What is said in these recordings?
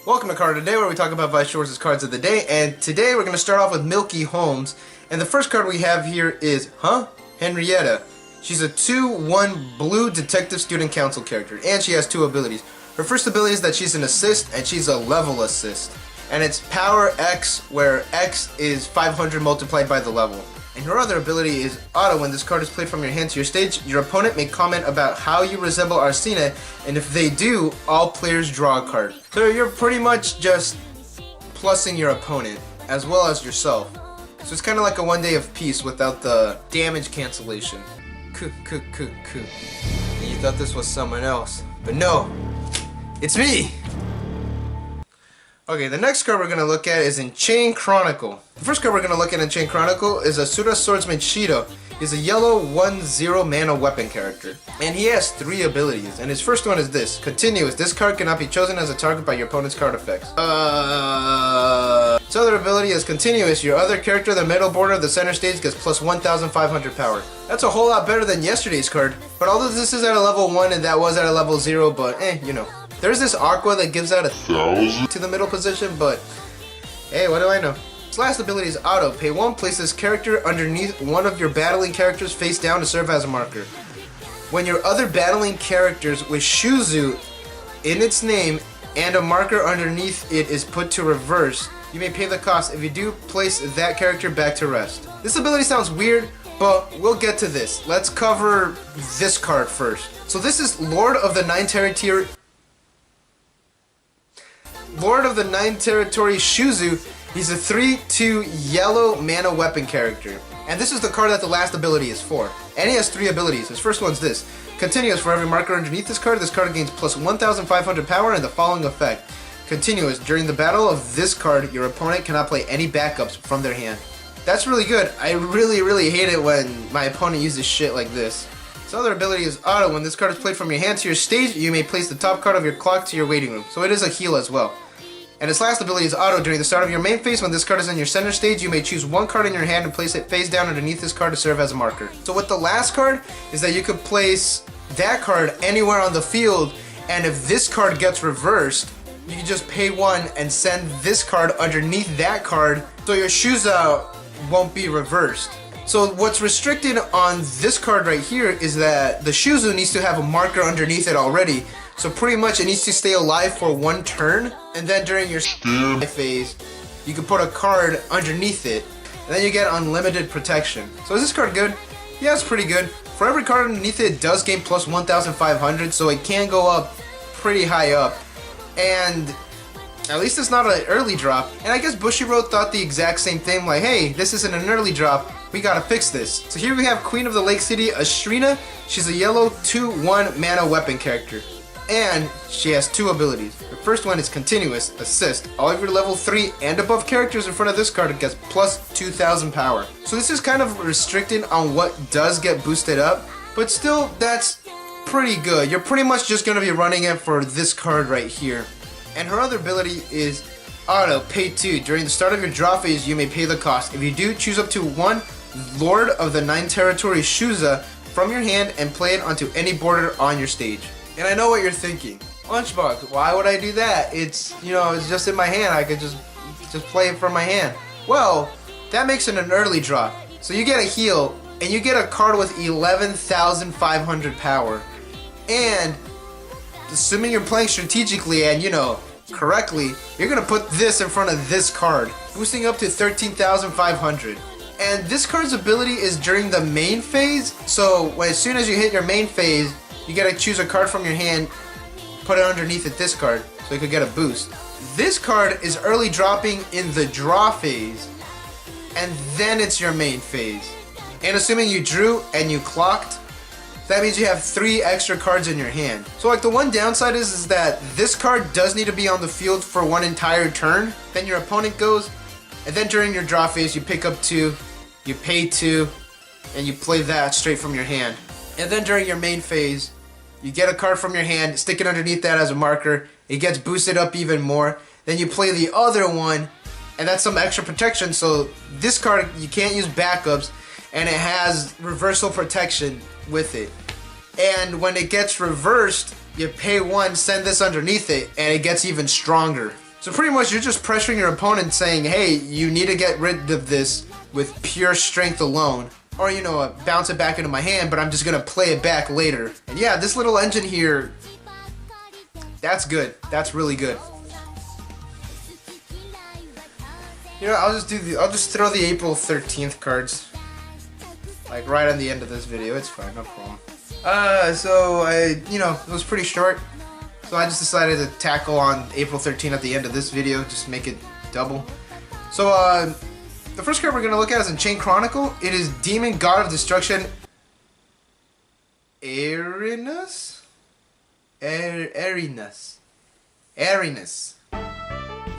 Welcome to Card of the Day, where we talk about Weiss Schwarz's cards of the day, and today we're going to start off with Milky Holmes, and the first card we have here is, Henrietta. She's a 2/1 blue detective student council character, and she has two abilities. Her first ability is that she's an assist, and she's a level assist, and it's Power X, where X is 500 multiplied by the level. And her other ability is Auto. When this card is played from your hand to your stage, your opponent may comment about how you resemble Arsena, and if they do, all players draw a card. So you're pretty much just plussing your opponent, as well as yourself. So it's kind of like a one day of peace without the damage cancellation. And you thought this was someone else, but no, it's me! Okay, the next card we're going to look at is in Chain Chronicle. The first card we're going to look at in Chain Chronicle is Asura Swordsman Shido. He's a yellow 1/0 mana weapon character. And he has three abilities. And his first one is this. Continuous. This card cannot be chosen as a target by your opponent's card effects. Its other ability is Continuous. Your other character in the middle border of the center stage gets plus 1,500 power. That's a whole lot better than yesterday's card. But although this is at a level 1 and that was at a level 0, but you know. There's this Aqua that gives out 1,000 to the middle position, but hey, what do I know? Its last ability is Auto. Pay 1, place this character underneath one of your battling characters face down to serve as a marker. When your other battling characters with Shuzu in its name and a marker underneath it is put to reverse, you may pay the cost. If you do, place that character back to rest. This ability sounds weird, but we'll get to this. Let's cover this card first. So this is Lord of the Nine Territory Shuzu. He's a 3/2 yellow mana weapon character. And this is the card that the last ability is for. And he has three abilities. His first one's this. Continuous. For every marker underneath this card gains plus 1,500 power and the following effect. Continuous. During the battle of this card, your opponent cannot play any backups from their hand. That's really good. I really hate it when my opponent uses shit like this. Its other ability is Auto. When this card is played from your hand to your stage, you may place the top card of your clock to your waiting room. So it is a heal as well. And its last ability is Auto. During the start of your main phase, when this card is in your center stage, you may choose one card in your hand and place it face down underneath this card to serve as a marker. So with the last card, is that you could place that card anywhere on the field, and if this card gets reversed, you can just pay 1 and send this card underneath that card, so your Shuzu won't be reversed. So what's restricted on this card right here is that the Shuzu needs to have a marker underneath it already. So pretty much it needs to stay alive for 1 turn, and then during your phase, you can put a card underneath it, and then you get unlimited protection. So is this card good? Yeah, it's pretty good. For every card underneath it, it does gain plus 1,500, so it can go up pretty high up. And at least it's not an early drop. And I guess Bushiroad thought the exact same thing, like, hey, this isn't an early drop, we gotta fix this. So here we have Queen of the Lake City, Ashrina. She's a yellow 2/1 mana weapon character. And she has two abilities. The first one is Continuous, Assist. All of your level 3 and above characters in front of this card gets plus 2,000 power. So this is kind of restricted on what does get boosted up, but still, that's pretty good. You're pretty much just going to be running it for this card right here. And her other ability is Auto. Pay 2. During the start of your draw phase, you may pay the cost. If you do, choose up to 1 Lord of the Nine Territory Shuzu from your hand and play it onto any border on your stage. And I know what you're thinking. Lunchbox, why would I do that? It's, you know, it's just in my hand. I could just play it from my hand. Well, that makes it an early draw. So you get a heal, and you get a card with 11,500 power. And assuming you're playing strategically and, you know, correctly, you're going to put this in front of this card, boosting up to 13,500. And this card's ability is during the main phase. So as soon as you hit your main phase, you gotta choose a card from your hand, put it underneath it, this card, so you could get a boost. This card is early dropping in the draw phase, and then it's your main phase. And assuming you drew and you clocked, that means you have 3 extra cards in your hand. So like the one downside is that this card does need to be on the field for 1 entire turn, then your opponent goes, and then during your draw phase you pick up 2, you pay 2, and you play that straight from your hand. And then during your main phase, you get a card from your hand, stick it underneath that as a marker, it gets boosted up even more, then you play the other one, and that's some extra protection, so this card, you can't use backups, and it has reversal protection with it. And when it gets reversed, you pay 1, send this underneath it, and it gets even stronger. So pretty much you're just pressuring your opponent saying, hey, you need to get rid of this with pure strength alone. Or, you know, bounce it back into my hand, but I'm just going to play it back later. And yeah, this little engine here, that's good. That's really good. You know, I'll just throw the April 13th cards. Like right on the end of this video. It's fine, no problem. So it was pretty short. So I just decided to tackle on April 13th at the end of this video, just make it double. So the first card we're gonna look at is in Chain Chronicle. It is Demon God of Destruction, Erinus.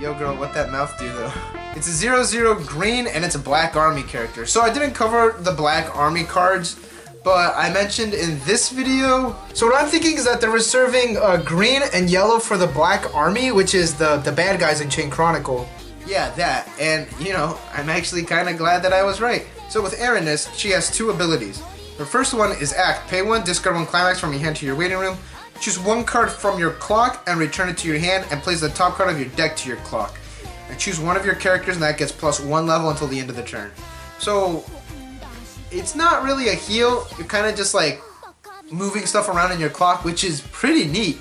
Yo girl, what that mouth do though? It's a 0/0 green and it's a Black Army character. So I didn't cover the Black Army cards, but I mentioned in this video. So what I'm thinking is that they're reserving green and yellow for the Black Army, which is the bad guys in Chain Chronicle. Yeah, that. And, you know, I'm actually kind of glad that I was right. So with Erinus, she has two abilities. Her first one is Act. Pay 1, discard 1 climax from your hand to your waiting room. Choose 1 card from your clock and return it to your hand and place the top card of your deck to your clock. And choose one of your characters and that gets +1 level until the end of the turn. So, it's not really a heal. You're kind of just like moving stuff around in your clock, which is pretty neat.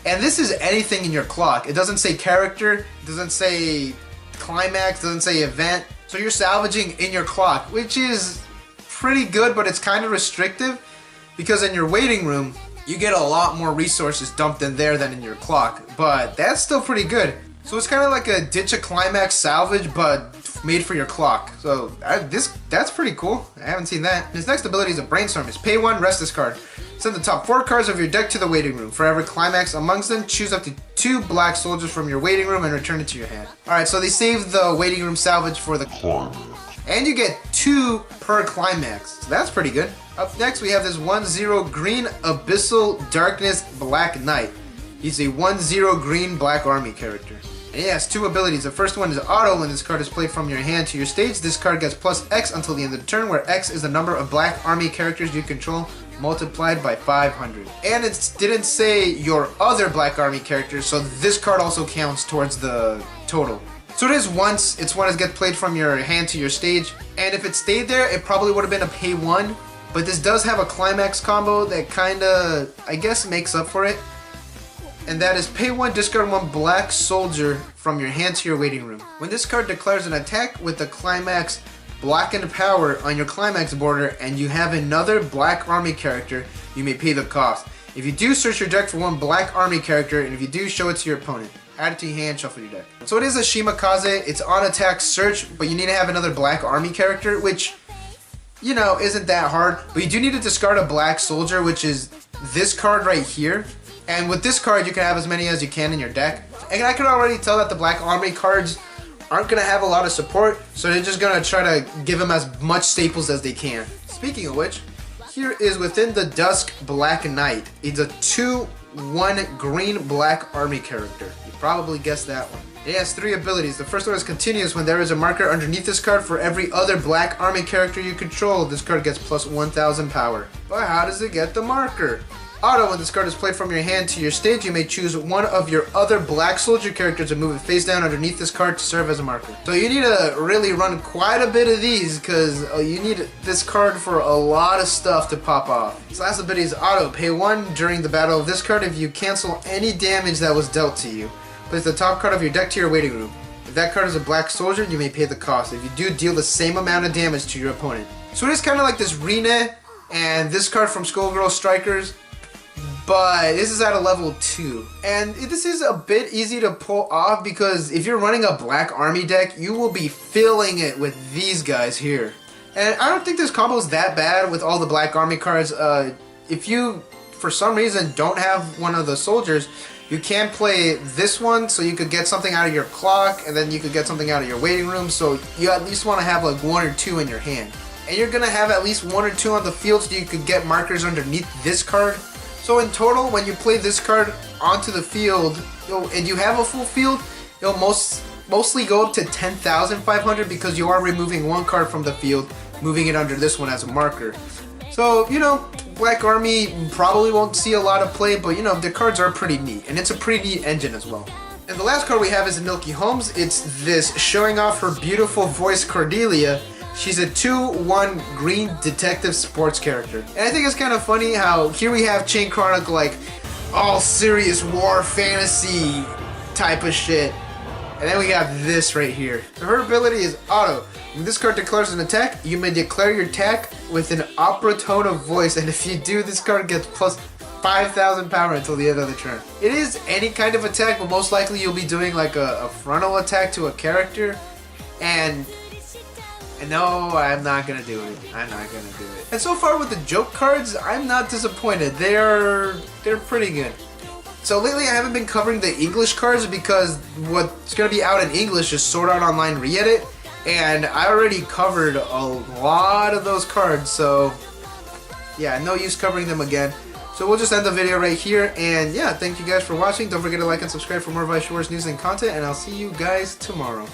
And this is anything in your clock. It doesn't say character, it doesn't say climax, doesn't say event. So you're salvaging in your clock, which is pretty good, but it's kind of restrictive because in your waiting room, you get a lot more resources dumped in there than in your clock, but that's still pretty good. So it's kind of like a ditch a climax salvage, but made for your clock. So that's pretty cool. I haven't seen that. His next ability is a Brainstorm. It's pay 1, rest this card. Send the top 4 cards of your deck to the waiting room. For every climax amongst them, choose up to 2 black soldiers from your waiting room and return it to your hand. Alright, so they saved the waiting room salvage for the climax. And you get 2 per climax. So that's pretty good. Up next, we have this 1/0 green Abyssal Darkness Black Knight. He's a 1/0 green Black Army character. And he has 2 abilities. The first one is Auto. When this card is played from your hand to your stage, this card gets +X until the end of the turn, where X is the number of Black Army characters you control multiplied by 500. And it didn't say your other Black Army characters, so this card also counts towards the total. So it is once. It's when it gets played from your hand to your stage. And if it stayed there, it probably would have been a pay 1. But this does have a climax combo that kinda, I guess, makes up for it. And that is pay 1, discard 1 black soldier from your hand to your waiting room. When this card declares an attack with the climax blackened power on your climax border and you have another Black Army character, you may pay the cost. If you do, search your deck for 1 Black Army character, and if you do, show it to your opponent. Add it to your hand, shuffle your deck. So it is a Shimakaze. It's on attack search, but you need to have another Black Army character, which, you know, isn't that hard. But you do need to discard a black soldier, which is this card right here. And with this card, you can have as many as you can in your deck. And I can already tell that the Black Army cards aren't going to have a lot of support, so they're just going to try to give them as much staples as they can. Speaking of which, here is Within the Dusk Black Knight. It's a 2/1 green Black Army character. You probably guessed that one. It has 3 abilities. The first one is Continuous. When there is a marker underneath this card for every other Black Army character you control, this card gets +1000 power. But how does it get the marker? Auto. When this card is played from your hand to your stage, you may choose one of your other black soldier characters and move it face down underneath this card to serve as a marker. So you need to really run quite a bit of these because you need this card for a lot of stuff to pop off. This last ability is Auto. Pay 1 during the battle of this card if you cancel any damage that was dealt to you. Place the top card of your deck to your waiting room. If that card is a black soldier, you may pay the cost. If you do, deal the same amount of damage to your opponent. So it is kind of like this Rine and this card from Skullgirl Strikers, but this is at a level 2. And this is a bit easy to pull off because if you're running a Black Army deck, you will be filling it with these guys here. And I don't think this combo is that bad with all the Black Army cards. If you, for some reason, don't have one of the soldiers, you can play this one so you could get something out of your clock, and then you could get something out of your waiting room, so you at least want to have like 1 or 2 in your hand. And you're going to have at least 1 or 2 on the field so you could get markers underneath this card. So in total, when you play this card onto the field, and you have a full field, it'll mostly go up to 10,500 because you are removing 1 card from the field, moving it under this one as a marker. So, you know, Black Army probably won't see a lot of play, but you know, the cards are pretty neat, and it's a pretty neat engine as well. And the last card we have is Milky Holmes. It's this showing off her beautiful voice, Cordelia. She's a 2/1 green detective sports character. And I think it's kind of funny how here we have Chain Chronicle, like all serious war fantasy type of shit. And then we have this right here. Her ability is auto. When this card declares an attack, you may declare your attack with an opera tone of voice, and if you do, this card gets plus 5,000 power until the end of the turn. It is any kind of attack, but most likely you'll be doing like a frontal attack to a character, and no, I'm not gonna do it. I'm not gonna do it. And so far with the joke cards, I'm not disappointed. They're pretty good. So lately I haven't been covering the English cards because what's going to be out in English is Sword Art Online Re-Edit, and I already covered a lot of those cards, so yeah, no use covering them again. So we'll just end the video right here, and yeah, thank you guys for watching. Don't forget to like and subscribe for more Weiss Schwarz news and content, and I'll see you guys tomorrow.